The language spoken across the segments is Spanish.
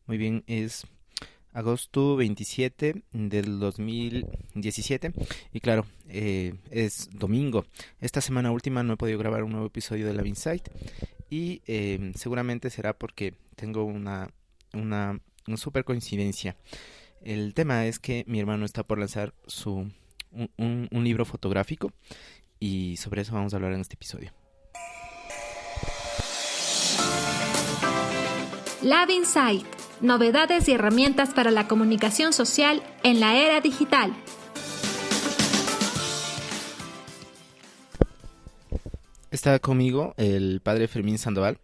Muy bien, es agosto 27 del 2017 y claro, es domingo. Esta semana última no he podido grabar un nuevo episodio de Love Insight y seguramente será porque tengo una super coincidencia. El tema es que mi hermano está por lanzar un libro fotográfico y sobre eso vamos a hablar en este episodio. Lab Insight, novedades y herramientas para la comunicación social en la era digital. Está conmigo el padre Fermín Sandoval,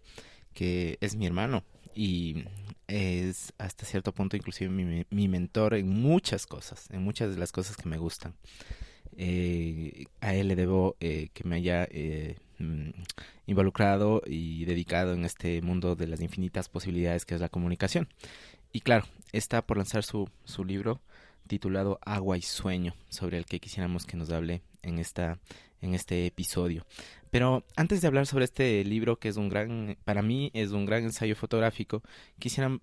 que es mi hermano y es hasta cierto punto inclusive mi mentor en muchas de las cosas que me gustan. A él le debo que me haya involucrado y dedicado en este mundo de las infinitas posibilidades que es la comunicación. Y claro, está por lanzar su libro titulado Agua y Sueño, sobre el que quisiéramos que nos hable en este episodio. Pero antes de hablar sobre este libro, que es para mí es un gran ensayo fotográfico, quisiera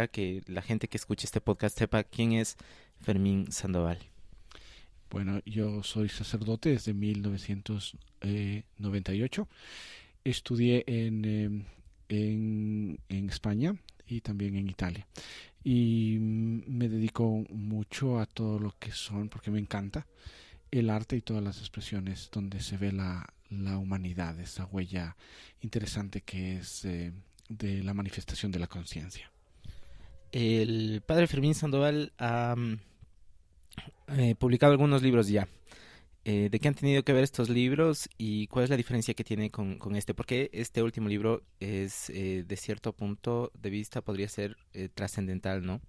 que la gente que escuche este podcast sepa quién es Fermín Sandoval. Bueno, yo soy sacerdote desde 1998. Estudié en España y también en Italia. Y me dedico mucho a todo lo que son, porque me encanta el arte y todas las expresiones donde se ve la humanidad, esa huella interesante que es de la manifestación de la conciencia. El padre Fermín Sandoval publicado algunos libros ya. ¿De qué han tenido que ver estos libros y cuál es la diferencia que tiene con este? Porque este último libro es, de cierto punto de vista, podría ser trascendental, ¿no?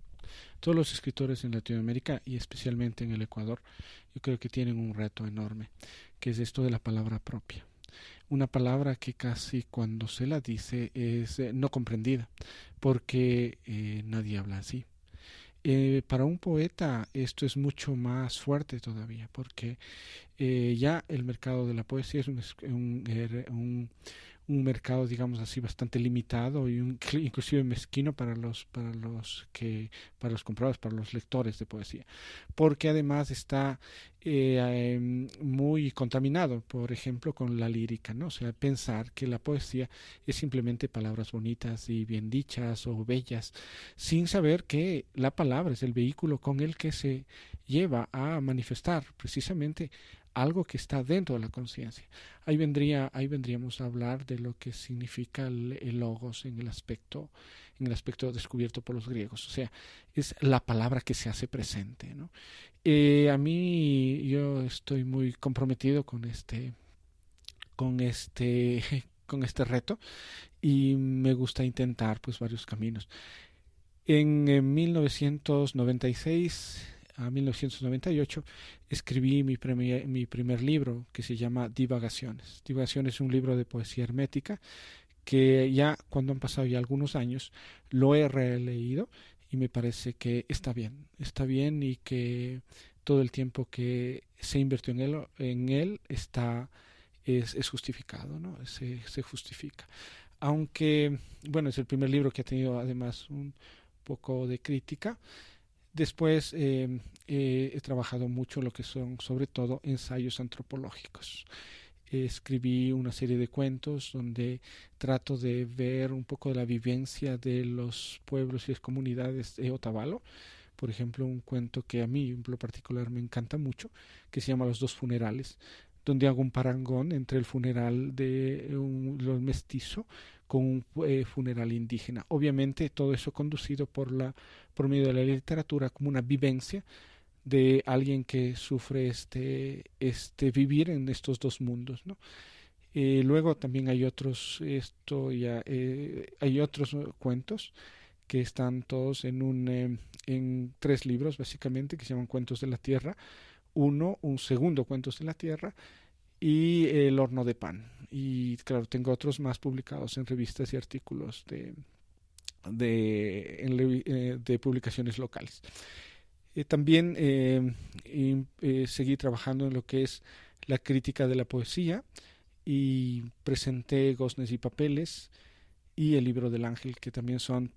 Todos los escritores en Latinoamérica y especialmente en el Ecuador, yo creo que tienen un reto enorme, que es esto de la palabra propia. Una palabra que casi cuando se la dice es no comprendida, porque nadie habla así. Para un poeta esto es mucho más fuerte todavía, porque ya el mercado de la poesía es un mercado, digamos así, bastante limitado y inclusive mezquino para los compradores, para los lectores de poesía, porque además está muy contaminado, por ejemplo, con la lírica, ¿no? O sea, pensar que la poesía es simplemente palabras bonitas y bien dichas o bellas, sin saber que la palabra es el vehículo con el que se lleva a manifestar precisamente algo que está dentro de la conciencia. Ahí vendríamos a hablar de lo que significa el logos en el aspecto descubierto por los griegos. O sea, es la palabra que se hace presente, ¿no? A mí yo estoy muy comprometido con este, con este reto y me gusta intentar pues varios caminos. En 1996 a 1998 escribí mi primer libro que se llama Divagaciones. Divagaciones es un libro de poesía hermética que ya cuando han pasado ya algunos años lo he releído y me parece que está bien y que todo el tiempo que se invirtió en él es justificado, ¿no? Se justifica. Aunque, bueno, es el primer libro que ha tenido además un poco de crítica. Después he trabajado mucho lo que son sobre todo ensayos antropológicos. Escribí una serie de cuentos donde trato de ver un poco de la vivencia de los pueblos y las comunidades de Otavalo. Por ejemplo, un cuento que a mí en lo particular me encanta mucho, que se llama Los dos funerales, donde hago un parangón entre el funeral de los mestizo con un funeral indígena. Obviamente todo eso conducido por medio de la literatura como una vivencia de alguien que sufre este vivir en estos dos mundos, ¿no? Luego también hay hay otros cuentos que están todos en tres libros básicamente que se llaman Cuentos de la Tierra, un segundo Cuentos de la Tierra y El horno de pan. Y claro, tengo otros más publicados en revistas y artículos de publicaciones locales. También seguí trabajando en lo que es la crítica de la poesía y presenté Goznes y Papeles y el libro del ángel, que también son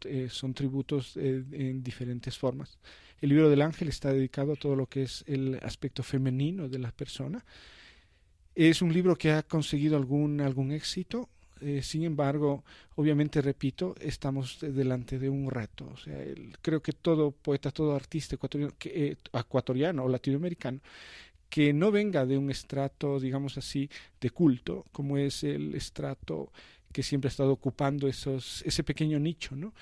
tributos en diferentes formas. El libro del ángel está dedicado a todo lo que es el aspecto femenino de la persona. Es un libro que ha conseguido algún éxito. Sin embargo, obviamente, repito, estamos delante de un reto. O sea, creo que todo poeta, todo artista ecuatoriano o latinoamericano que no venga de un estrato, digamos así, de culto, como es el estrato que siempre ha estado ocupando ese pequeño nicho, ¿no?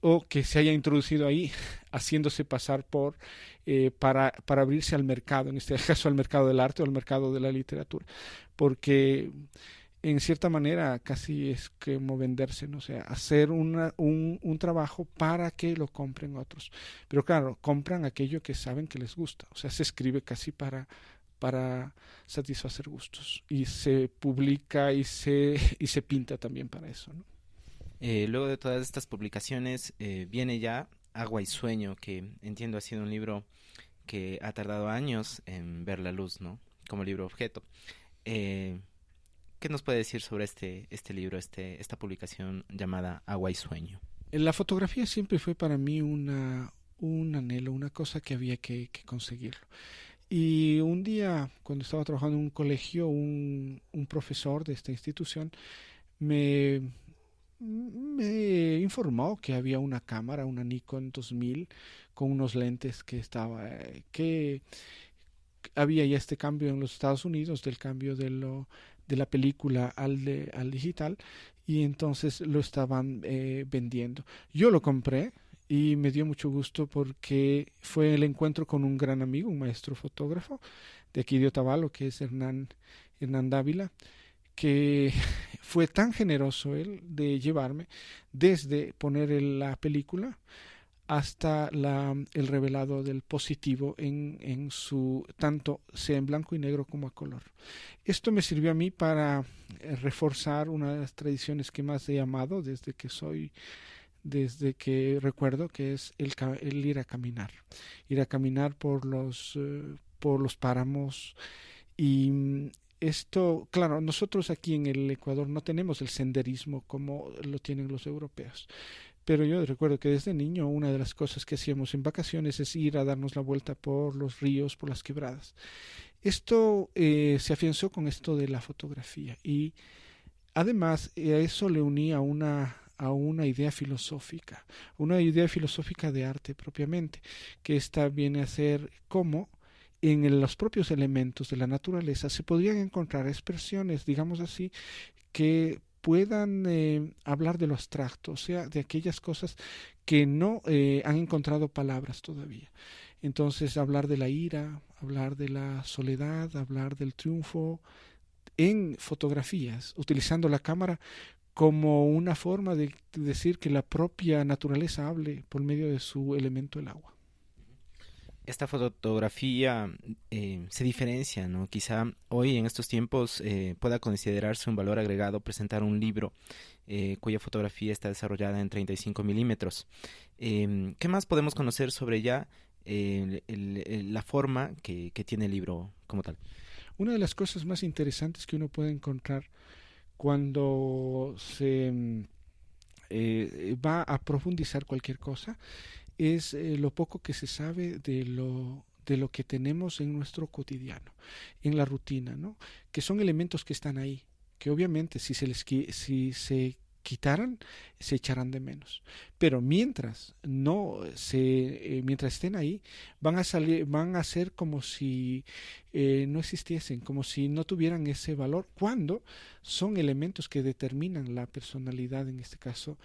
O que se haya introducido ahí haciéndose pasar para abrirse al mercado, en este caso al mercado del arte o al mercado de la literatura, porque en cierta manera casi es como venderse, ¿no? O sea, hacer un trabajo para que lo compren otros. Pero claro, compran aquello que saben que les gusta. O sea, se escribe casi para satisfacer gustos. Y se publica y se pinta también para eso, ¿no? Luego de todas estas publicaciones viene ya Agua y Sueño, que entiendo ha sido un libro que ha tardado años en ver la luz, ¿no? Como libro objeto. ¿Qué nos puede decir sobre este libro, esta publicación llamada Agua y Sueño? La fotografía siempre fue para mí un anhelo, una cosa que había que conseguirlo. Y un día, cuando estaba trabajando en un colegio, un profesor de esta institución me informó que había una cámara, una Nikon 2000, con unos lentes que había ya este cambio en los Estados Unidos, del cambio de la película al digital, y entonces lo estaban vendiendo. Yo lo compré y me dio mucho gusto porque fue el encuentro con un gran amigo, un maestro fotógrafo de aquí de Otavalo, que es Hernán Dávila, que fue tan generoso él de llevarme desde poner la película hasta el revelado del positivo en su, tanto sea en blanco y negro como a color. Esto me sirvió a mí para reforzar una de las tradiciones que más he amado desde que recuerdo, que es el ir a caminar por los páramos. Y esto, claro, nosotros aquí en el Ecuador no tenemos el senderismo como lo tienen los europeos. Pero yo recuerdo que desde niño una de las cosas que hacíamos en vacaciones es ir a darnos la vuelta por los ríos, por las quebradas. Esto se afianzó con esto de la fotografía, y además a eso le unía una idea filosófica de arte propiamente, que esta viene a ser cómo en los propios elementos de la naturaleza se podrían encontrar expresiones, digamos así, que puedan hablar de lo abstracto, o sea, de aquellas cosas que no han encontrado palabras todavía. Entonces, hablar de la ira, hablar de la soledad, hablar del triunfo en fotografías, utilizando la cámara como una forma de decir que la propia naturaleza hable por medio de su elemento, el agua. Esta fotografía se diferencia, ¿no? Quizá hoy en estos tiempos pueda considerarse un valor agregado presentar un libro cuya fotografía está desarrollada en 35 milímetros. ¿Qué más podemos conocer sobre ya la forma que tiene el libro como tal? Una de las cosas más interesantes que uno puede encontrar cuando se va a profundizar cualquier cosa es lo poco que se sabe de lo que tenemos en nuestro cotidiano, en la rutina, ¿no? Que son elementos que están ahí, que obviamente si se quitaran, se echarán de menos. Pero mientras estén ahí, van a ser como si no existiesen, como si no tuvieran ese valor, cuando son elementos que determinan la personalidad, en este caso,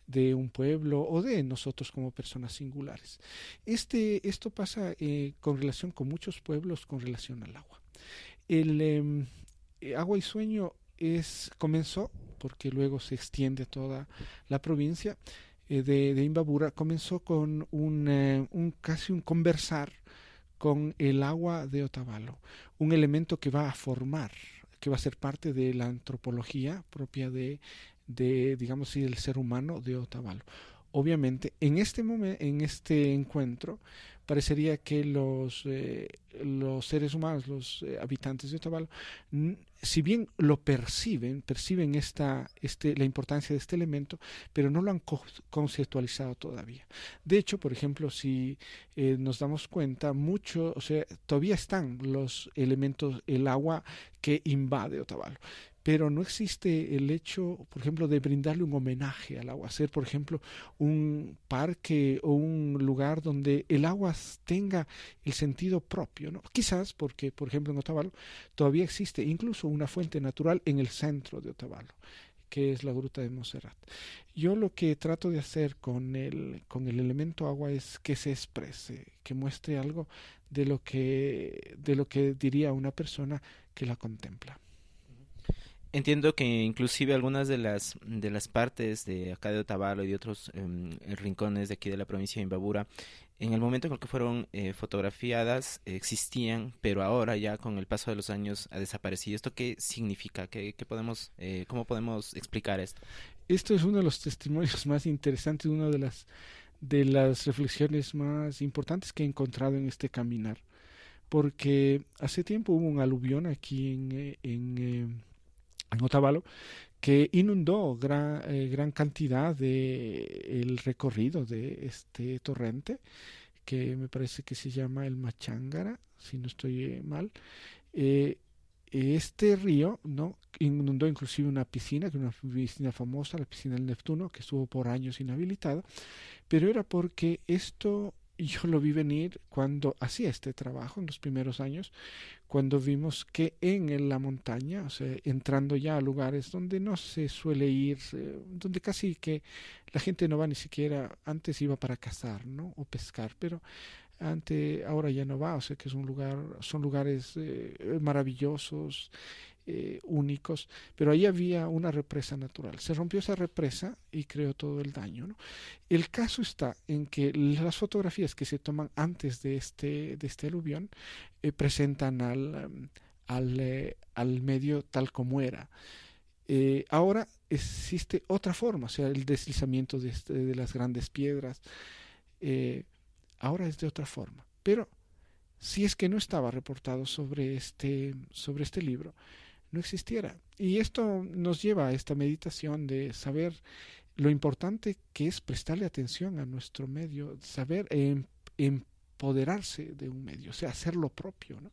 de un pueblo o de nosotros como personas singulares. Esto pasa con relación con muchos pueblos con relación al agua. El Agua y Sueño comenzó, porque luego se extiende a toda la provincia de Imbabura, comenzó con casi un conversar con el agua de Otavalo, un elemento que va a ser parte de la antropología propia de digamos así, del ser humano de Otavalo. obviamente, en este momento, en este encuentro, parecería que los seres humanos, los habitantes de Otavalo, si bien lo perciben la importancia de este elemento, pero no lo han conceptualizado todavía. De hecho, por ejemplo, si nos damos cuenta, o sea, todavía están los elementos, el agua que invade Otavalo, pero no existe el hecho, por ejemplo, de brindarle un homenaje al agua, hacer, por ejemplo, un parque o un lugar donde el agua tenga el sentido propio, ¿no? Quizás porque, por ejemplo, en Otavalo todavía existe incluso una fuente natural en el centro de Otavalo, que es la Gruta de Monserrat. Yo lo que trato de hacer con el elemento agua es que se exprese, que muestre algo de lo que diría una persona que la contempla. Entiendo que inclusive algunas de las partes de acá de Otavalo y de otros rincones de aquí de la provincia de Imbabura, en el momento en el que fueron fotografiadas existían, pero ahora ya con el paso de los años ha desaparecido. ¿Esto qué significa? ¿Qué podemos, cómo podemos explicar esto? Esto es uno de los testimonios más interesantes, una de las reflexiones más importantes que he encontrado en este caminar, porque hace tiempo hubo un aluvión aquí en Otavalo, que inundó gran cantidad de el recorrido de este torrente, que me parece que se llama el Machángara, si no estoy mal. Eh, este río, ¿no?, inundó inclusive una piscina, que es una piscina famosa, la piscina del Neptuno, que estuvo por años inhabilitada, pero era porque esto yo lo vi venir cuando hacía este trabajo en los primeros años, cuando vimos que en la montaña, o sea, entrando ya a lugares donde no se suele ir, donde casi que la gente no va ni siquiera, antes iba para cazar, ¿no?, o pescar, pero ahora ya no va, o sea que son lugares maravillosos, únicos, pero ahí había una represa natural. Se rompió esa represa y creó todo el daño, ¿no? El caso está en que las fotografías que se toman antes de este aluvión presentan al medio tal como era. Ahora existe otra forma, o sea, el deslizamiento de las grandes piedras. eh, Ahora es de otra forma. Pero si es que no estaba reportado sobre este libro, no existiera. Y esto nos lleva a esta meditación de saber lo importante que es prestarle atención a nuestro medio, saber empoderarse de un medio, o sea, hacer lo propio, ¿no?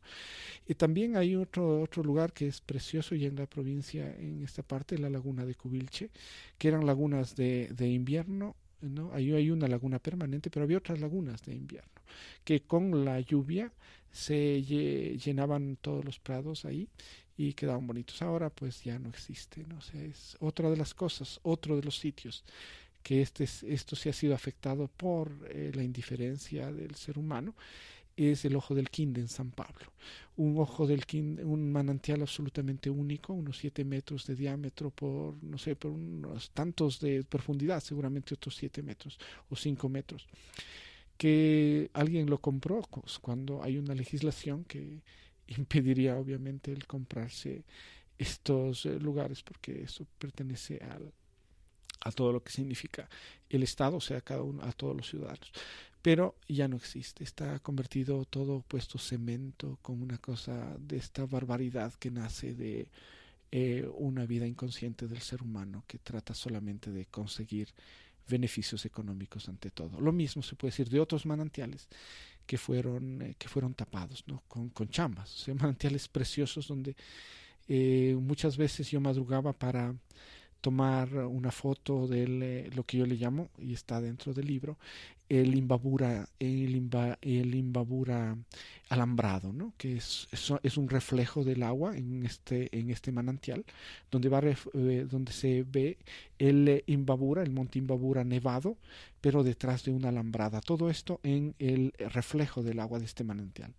Y también hay otro lugar que es precioso y en la provincia, en esta parte, la laguna de Cubilche, que eran lagunas de invierno, ¿no? Ahí hay una laguna permanente, pero había otras lagunas de invierno, que con la lluvia se llenaban todos los prados ahí y quedaban bonitos. Ahora pues ya no existe, ¿no? O sea, es otra de las cosas, otro de los sitios que esto se ha sido afectado por la indiferencia del ser humano, es el Ojo del Quinde en San Pablo. Un Ojo del Quinde, un manantial absolutamente único, unos 7 metros de diámetro por, no sé, por unos tantos de profundidad, seguramente otros 7 metros o 5 metros, que alguien lo compró pues, cuando hay una legislación que impediría obviamente el comprarse estos lugares, porque eso pertenece a todo lo que significa el Estado, o sea, a todos los ciudadanos. Pero ya no existe, está convertido todo puesto cemento con una cosa de esta barbaridad que nace de una vida inconsciente del ser humano que trata solamente de conseguir beneficios económicos ante todo. Lo mismo se puede decir de otros manantiales que fueron tapados, ¿no?, con chambas, o sea, manantiales preciosos donde muchas veces yo madrugaba para tomar una foto de lo que yo le llamo, y está dentro del libro, el Imbabura alambrado, ¿no?, que es un reflejo del agua en este manantial, donde se ve el Imbabura, el monte Imbabura nevado, pero detrás de una alambrada. Todo esto en el reflejo del agua de este manantial.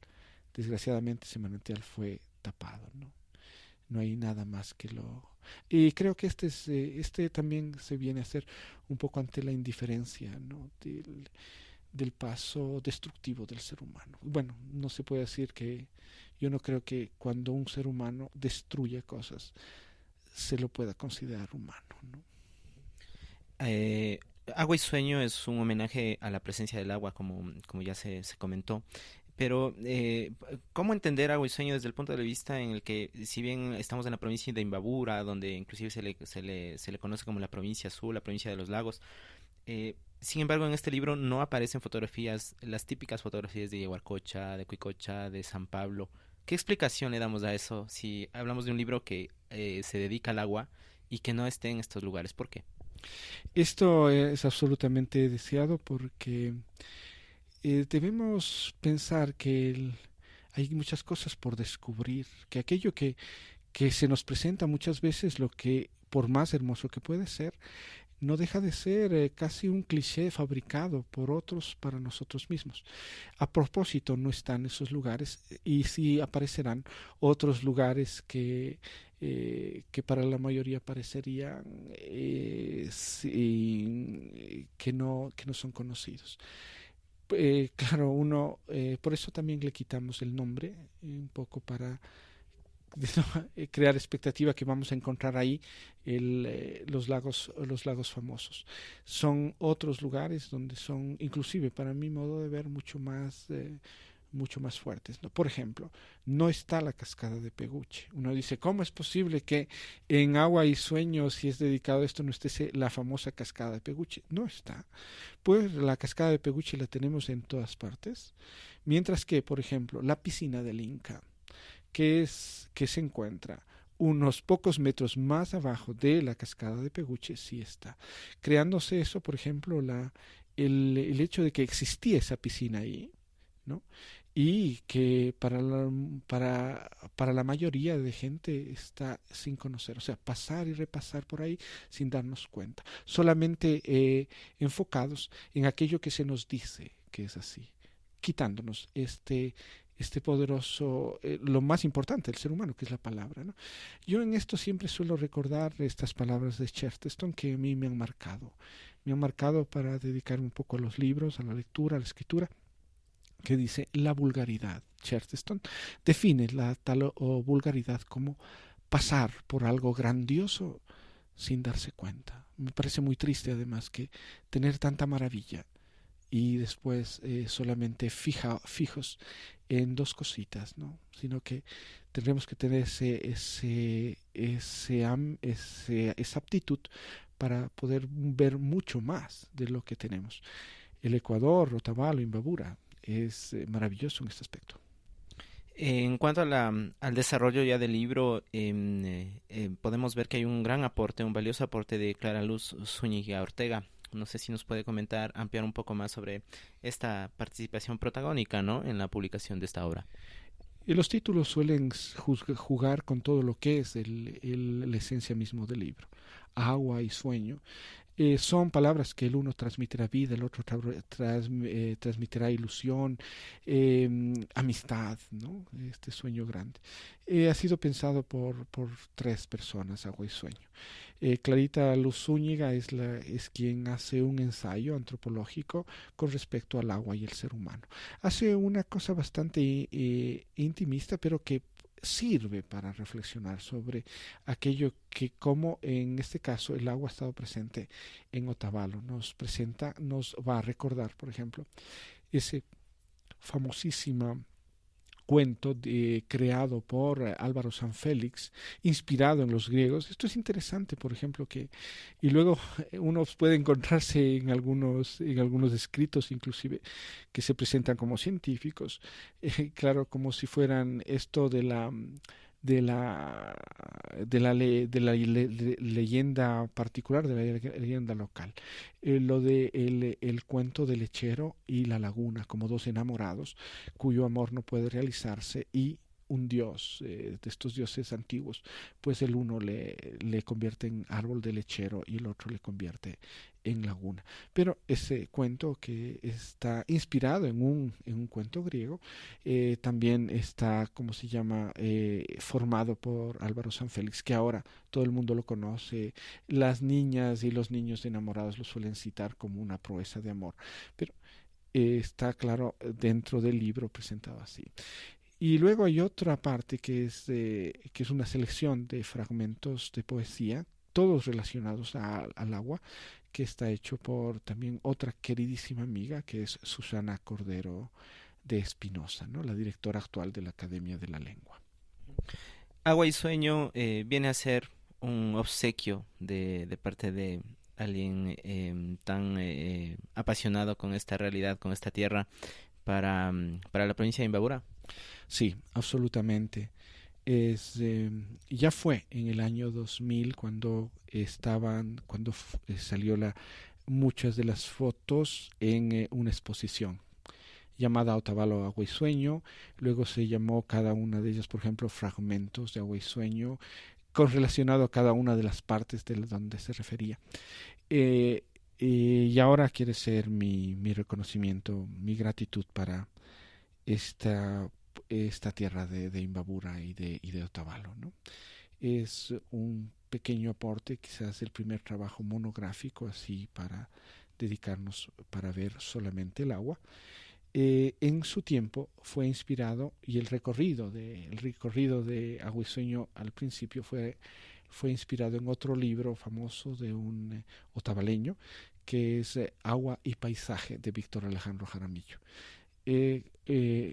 Desgraciadamente ese manantial fue tapado, ¿no? No hay nada más que lo... Y creo que este también se viene a hacer un poco ante la indiferencia, ¿no?, del paso destructivo del ser humano. Bueno, no se puede decir que... Yo no creo que cuando un ser humano destruye cosas se lo pueda considerar humano, ¿no? Agua y Sueño es un homenaje a la presencia del agua, como ya se comentó. Pero, ¿cómo entender Agua y Sueño desde el punto de vista en el que, si bien estamos en la provincia de Imbabura, donde inclusive se le conoce como la provincia azul, la provincia de los lagos, sin embargo, en este libro no aparecen fotografías, las típicas fotografías de Yaguarcocha, de Cuicocha, de San Pablo? ¿Qué explicación le damos a eso si hablamos de un libro que se dedica al agua y que no esté en estos lugares? ¿Por qué? Esto es absolutamente deseado porque debemos pensar que hay muchas cosas por descubrir, que aquello que se nos presenta muchas veces, lo que por más hermoso que puede ser, no deja de ser casi un cliché fabricado por otros para nosotros mismos. A propósito, no están esos lugares y sí aparecerán otros lugares que para la mayoría parecerían que no son conocidos. Claro, por eso también le quitamos el nombre, un poco para crear expectativa que vamos a encontrar ahí los lagos famosos. Son otros lugares donde son, inclusive para mi modo de ver, mucho más fuertes, ¿no? Por ejemplo, no está la cascada de Peguche. Uno dice, ¿cómo es posible que en Agua y Sueño, si es dedicado a esto, no esté la famosa cascada de Peguche? No está. Pues la cascada de Peguche la tenemos en todas partes, mientras que, por ejemplo, la piscina del Inca, que se encuentra unos pocos metros más abajo de la cascada de Peguche, sí está. Creándose eso, por ejemplo, el hecho de que existía esa piscina ahí, ¿no? Y que para la mayoría de gente está sin conocer, o sea, pasar y repasar por ahí sin darnos cuenta, solamente enfocados en aquello que se nos dice que es así, quitándonos este poderoso, lo más importante del ser humano, que es la palabra, ¿no? Yo en esto siempre suelo recordar estas palabras de Chesterton que a mí me han marcado para dedicarme un poco a los libros, a la lectura, a la escritura, que dice la vulgaridad. Chesterton define la tal o vulgaridad como pasar por algo grandioso sin darse cuenta. Me parece muy triste además que tener tanta maravilla y después solamente fijos en dos cositas, ¿no? Sino que tendremos que tener esa aptitud para poder ver mucho más de lo que tenemos. El Ecuador, Otavalo, Imbabura, es maravilloso en este aspecto. En cuanto al desarrollo ya del libro, podemos ver que hay un gran aporte, un valioso aporte de Clara Luz Zúñiga Ortega. No sé si nos puede comentar, ampliar un poco más sobre esta participación protagónica, ¿no?, en la publicación de esta obra. Y los títulos suelen jugar con todo lo que es la esencia mismo del libro. Agua y sueño. Son palabras que el uno transmitirá vida, el otro transmitirá ilusión, amistad, ¿no? Este sueño grande. Ha sido pensado por tres personas, Agua y Sueño. Clarita Luz Zúñiga es quien hace un ensayo antropológico con respecto al agua y el ser humano. Hace una cosa bastante intimista, pero que sirve para reflexionar sobre aquello que, como en este caso el agua ha estado presente en Otavalo, nos va a recordar, por ejemplo, ese famosísimo cuento creado por Álvaro Sanfélix, inspirado en los griegos. Esto es interesante, por ejemplo, y luego uno puede encontrarse en algunos escritos, inclusive, que se presentan como científicos, claro, como si fueran esto de la leyenda particular, de la leyenda local. Lo de el cuento del lechero y la laguna, como dos enamorados cuyo amor no puede realizarse, y un dios de estos dioses antiguos, pues el uno le convierte en árbol de lechero y el otro le convierte en laguna. Pero ese cuento, que está inspirado en un cuento griego, también está, ¿cómo se llama?, formado por Álvaro Sanfélix, que ahora todo el mundo lo conoce. Las niñas y los niños enamorados lo suelen citar como una proeza de amor, pero está claro dentro del libro presentado así. Y luego hay otra parte que es una selección de fragmentos de poesía, todos relacionados al agua, que está hecho por también otra queridísima amiga, que es Susana Cordero de Espinosa, ¿no? La directora actual de la Academia de la Lengua. Agua y Sueño viene a ser un obsequio de parte de alguien tan apasionado con esta realidad, con esta tierra, para la provincia de Imbabura. Sí, absolutamente. Ya fue en el año 2000 cuando salió muchas de las fotos en una exposición llamada Otavalo Agua y Sueño. Luego se llamó cada una de ellas, por ejemplo, Fragmentos de Agua y Sueño, con relacionado a cada una de las partes de donde se refería. Y ahora quiere ser mi reconocimiento, mi gratitud para esta tierra de Imbabura y de Otavalo, ¿no? Es un pequeño aporte, quizás el primer trabajo monográfico así para dedicarnos para ver solamente el agua. En su tiempo fue inspirado, y el recorrido de Agua y Sueño al principio fue inspirado en otro libro famoso de un otavaleño, que es Agua y Paisaje, de Víctor Alejandro Jaramillo.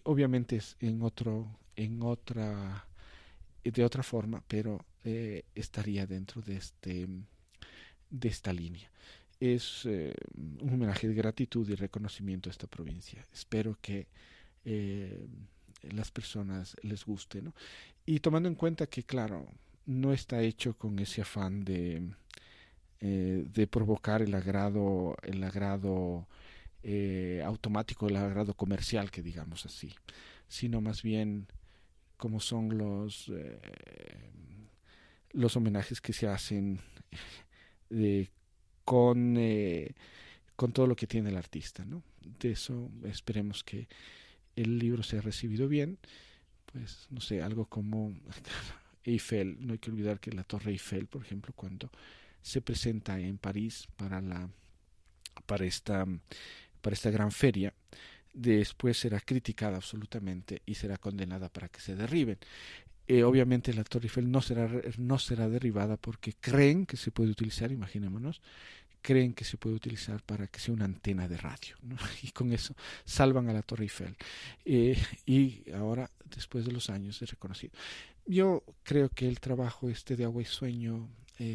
Obviamente es de otra forma, pero estaría dentro de esta línea. Es un homenaje de gratitud y reconocimiento a esta provincia. Espero que las personas les guste, ¿no? Y tomando en cuenta que, claro, no está hecho con ese afán de provocar el agrado automático, el agrado comercial, que digamos así, sino más bien como son los homenajes que se hacen con todo lo que tiene el artista, ¿no? De eso esperemos que el libro sea recibido bien. Pues no sé, algo como Eiffel. No hay que olvidar que la Torre Eiffel, por ejemplo, cuando se presenta en París para esta gran feria, después será criticada absolutamente y será condenada para que se derriben. Obviamente la Torre Eiffel no será derribada porque creen que se puede utilizar, imaginémonos, para que sea una antena de radio, ¿no? Y con eso salvan a la Torre Eiffel. Y ahora, después de los años, es reconocido. Yo creo que el trabajo de Agua y Sueño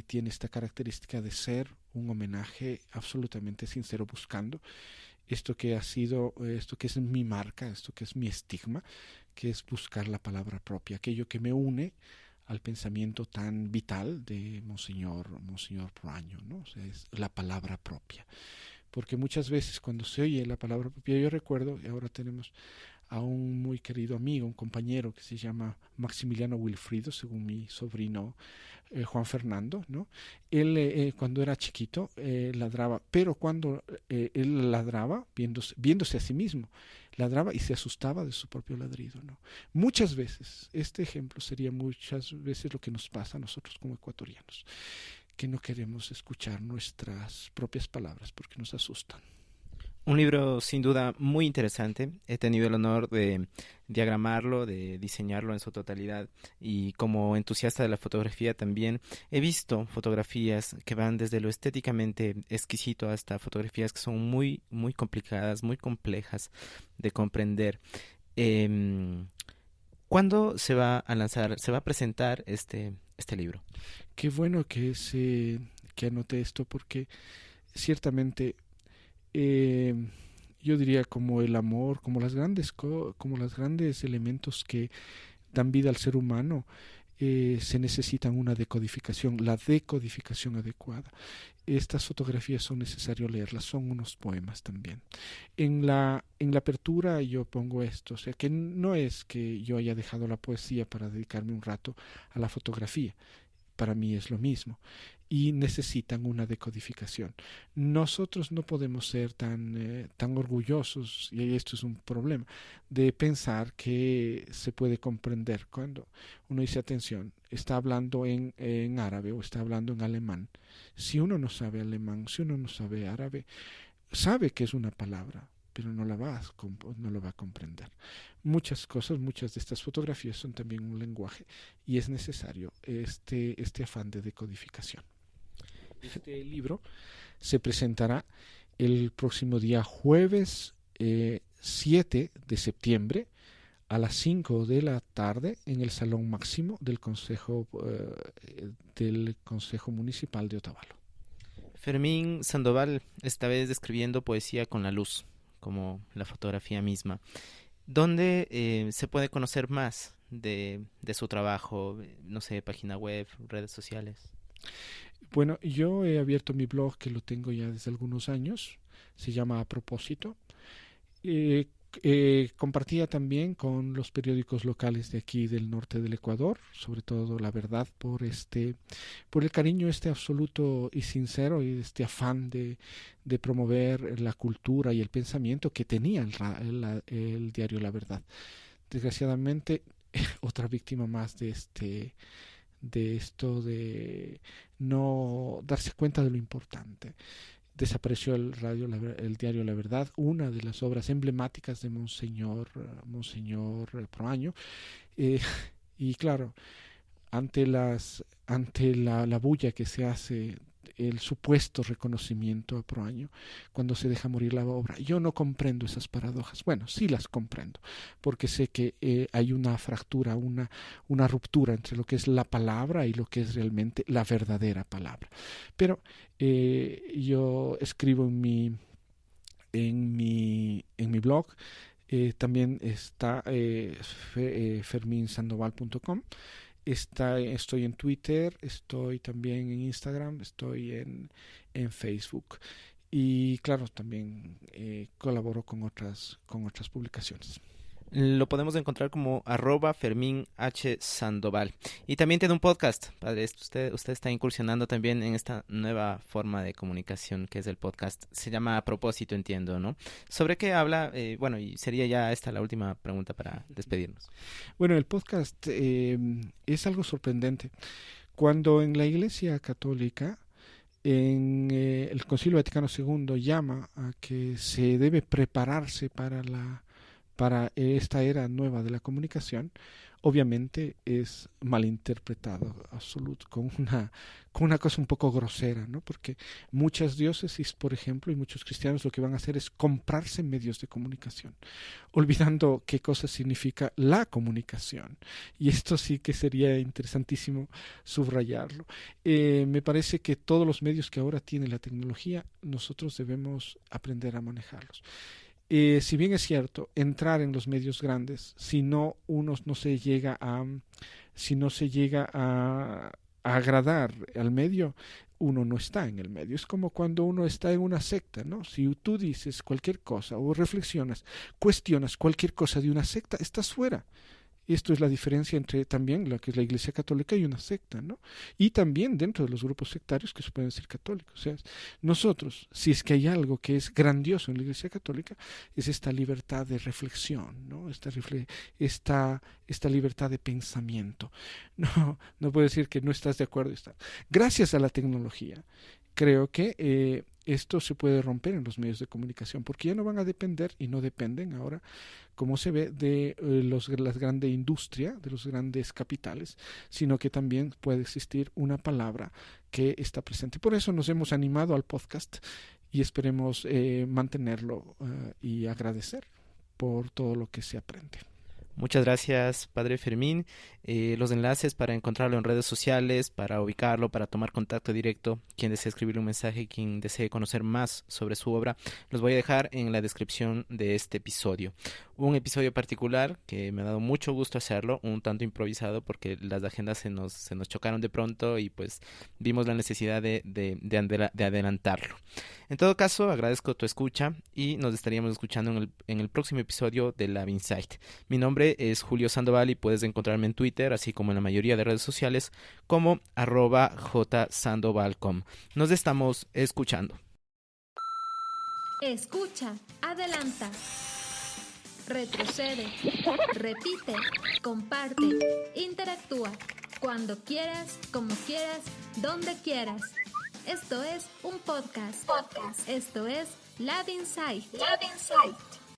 tiene esta característica de ser un homenaje absolutamente sincero, buscando esto que es mi marca, esto que es mi estigma, que es buscar la palabra propia, aquello que me une al pensamiento tan vital de Monseñor Proaño, ¿no? O sea, es la palabra propia. Porque muchas veces cuando se oye la palabra propia, yo recuerdo, y ahora tenemos a un muy querido amigo, un compañero que se llama Maximiliano Wilfrido, según mi sobrino Juan Fernando, ¿no? Él cuando era chiquito ladraba, pero cuando él ladraba, viéndose a sí mismo, ladraba y se asustaba de su propio ladrido, ¿no? Muchas veces, este ejemplo sería muchas veces lo que nos pasa a nosotros como ecuatorianos, que no queremos escuchar nuestras propias palabras porque nos asustan. Un libro sin duda muy interesante. He tenido el honor de diagramarlo, de diseñarlo en su totalidad, y como entusiasta de la fotografía también he visto fotografías que van desde lo estéticamente exquisito hasta fotografías que son muy, muy complicadas, muy complejas de comprender. ¿Cuándo se va a lanzar, se va a presentar este libro? Qué bueno que anoté esto, porque ciertamente yo diría como el amor, como los grandes elementos que dan vida al ser humano, se necesitan una decodificación, la decodificación adecuada. Estas fotografías son necesario leerlas, son unos poemas también. En la apertura yo pongo esto, o sea que no es que yo haya dejado la poesía para dedicarme un rato a la fotografía. Para mí es lo mismo, y necesitan una decodificación. Nosotros no podemos ser tan orgullosos, y esto es un problema, de pensar que se puede comprender. Cuando uno dice, atención, está hablando en árabe o está hablando en alemán. Si uno no sabe alemán, si uno no sabe árabe, sabe que es una palabra, pero no lo va a comprender. Muchas de estas fotografías son también un lenguaje, y es necesario este afán de decodificación. Este libro se presentará el próximo día jueves 7 de septiembre a las 5 de la tarde en el Salón Máximo del Consejo Municipal de Otavalo. Fermín Sandoval, esta vez describiendo poesía con la luz, como la fotografía misma. ¿Dónde se puede conocer más de su trabajo? No sé, página web, redes sociales. Bueno, yo he abierto mi blog, que lo tengo ya desde algunos años, se llama A Propósito. Compartía también con los periódicos locales de aquí del norte del Ecuador, sobre todo La Verdad, por el cariño absoluto y sincero y este afán de promover la cultura y el pensamiento que tenía el diario La Verdad. Desgraciadamente, otra víctima más de esto de no darse cuenta de lo importante. Desapareció el diario La Verdad, una de las obras emblemáticas de Monseñor Proaño, y claro, ante la bulla que se hace, el supuesto reconocimiento a Proaño cuando se deja morir la obra, yo no comprendo esas paradojas. Bueno, sí las comprendo, porque sé que hay una fractura, una ruptura entre lo que es la palabra y lo que es realmente la verdadera palabra. Pero yo escribo en mi blog, también está ferminsandoval.com. Estoy en Twitter, estoy también en Instagram, estoy en Facebook, y claro, también colaboro con otras publicaciones. Lo podemos encontrar como @FermínHSandoval. Y también tiene un podcast. Padre, usted está incursionando también en esta nueva forma de comunicación que es el podcast. Se llama A Propósito, entiendo, ¿no? ¿Sobre qué habla? Bueno, y sería ya esta la última pregunta para despedirnos. Bueno, el podcast es algo sorprendente. Cuando en la Iglesia Católica, en el Concilio Vaticano II, llama a que se debe prepararse para esta era nueva de la comunicación, obviamente es malinterpretado con una cosa un poco grosera, ¿no? Porque muchas diócesis, por ejemplo, y muchos cristianos lo que van a hacer es comprarse medios de comunicación, olvidando qué cosa significa la comunicación. Y esto sí que sería interesantísimo subrayarlo. Me parece que todos los medios que ahora tiene la tecnología, nosotros debemos aprender a manejarlos. Si bien es cierto, entrar en los medios grandes, si no se llega a agradar al medio, uno no está en el medio. Es como cuando uno está en una secta, ¿no? Si tú dices cualquier cosa o cuestionas cualquier cosa de una secta, estás fuera. Esto es la diferencia entre también lo que es la Iglesia Católica y una secta, ¿no? Y también dentro de los grupos sectarios que se pueden decir católicos. O sea, nosotros, si es que hay algo que es grandioso en la Iglesia Católica, es esta libertad de reflexión, ¿no? Esta libertad de pensamiento. No puedo decir que no estás de acuerdo. Gracias a la tecnología, creo que esto se puede romper en los medios de comunicación, porque ya no van a depender, y no dependen ahora, como se ve, de las grandes industrias, de los grandes capitales, sino que también puede existir una palabra que está presente. Por eso nos hemos animado al podcast y esperemos mantenerlo y agradecer por todo lo que se aprende. Muchas gracias, Padre Fermín. Los enlaces para encontrarlo en redes sociales, para ubicarlo, para tomar contacto directo, quien desee escribirle un mensaje, quien desee conocer más sobre su obra, los voy a dejar en la descripción de este episodio. Un episodio particular que me ha dado mucho gusto hacerlo, un tanto improvisado porque las agendas se nos chocaron de pronto y pues vimos la necesidad de adelantarlo. En todo caso, agradezco tu escucha y nos estaríamos escuchando en el próximo episodio de Lab Insight. Mi nombre es Julio Sandoval y puedes encontrarme en Twitter, así como en la mayoría de redes sociales, como @jsandovalcom. Nos estamos escuchando. Escucha, adelanta, retrocede, repite, comparte, interactúa, cuando quieras, como quieras, donde quieras. Esto es un podcast. Esto es Lab Insight.